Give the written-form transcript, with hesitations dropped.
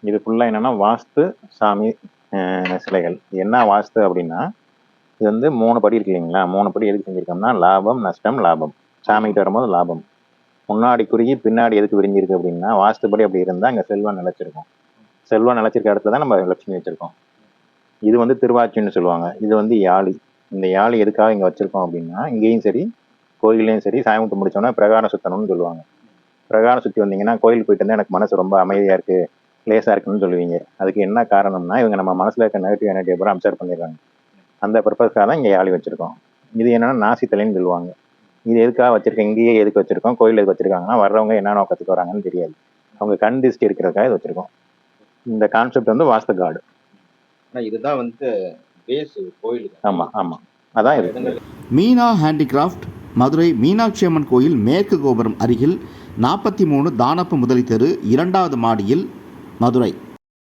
இது ஃபுல்லாக என்னென்னா வாஸ்து சாமி சிலைகள். என்ன வாஸ்து அப்படின்னா, இது வந்து 3 படி இருக்கு இல்லைங்களா? 3 படி எதுக்கு செஞ்சுருக்கோம்னா, லாபம், நஷ்டம், லாபம். சாமிகிட்ட வரும்போது லாபம். முன்னாடி குறுகி பின்னாடி எதுக்கு விரிஞ்சிருக்கு அப்படின்னா, வாஸ்துபடி அப்படி இருந்தால் அங்கே செல்வம் நிலைச்சிருக்கும். செல்வம் நிலைச்சிருக்க இடத்துல தான் நம்ம லட்சுமி வச்சுருக்கோம். இது வந்து திருவாச்சின்னு சொல்லுவாங்க. இது வந்து யாழி. இந்த யாழி எதுக்காக இங்கே வச்சுருக்கோம் அப்படின்னா, இங்கேயும் சரி கோயிலையும் சரி சாமி கும்பிட்டு முடிச்சோன்னா பிரகாரம் சுற்றணும்னு சொல்லுவாங்க. பிரகாரம் சுற்றி வந்தீங்கன்னா, கோயிலுக்கு போயிட்டு வந்தால் எனக்கு மனசு ரொம்ப அமைதியாக இருக்குது, லேசாக இருக்குன்னு சொல்லுவீங்க. அதுக்கு என்ன காரணம்னா, இவங்க நம்ம மனசில் இருக்க நெகட்டிவ் எனர்ஜியை பூரா அப்சர்வ் பண்ணிடுறாங்க. அந்த பர்பஸ்க்காக தான் இங்கே யாழி வச்சுருக்கோம். இது என்னென்னா நாசி தலைன்னு சொல்லுவாங்க. இது எதுக்காக வச்சுருக்கோம், இங்கேயே எதுக்கு வச்சுருக்கோம், கோயில் எதுக்கு வச்சுருக்காங்கன்னா, வர்றவங்க என்ன நோக்கத்துக்கு வராங்கன்னு தெரியாது. அவங்க கண் திருஷ்டி இருக்கிறதுக்காக இது வச்சுருக்கோம். இந்த கான்செப்ட் வந்து வாஸ்து கார்டு. இதுதான் வந்து பேஸ் கோயிலுக்கு. ஆமாம் ஆமாம், அதான் இது. மீனா ஹேண்டிகிராஃப்ட், மதுரை மீனாட்சி அம்மன் கோயில் மேற்கு கோபுரம் அருகில் 43 தானப்பு முதலி தெரு, 2வது மாடியில், மதுரை.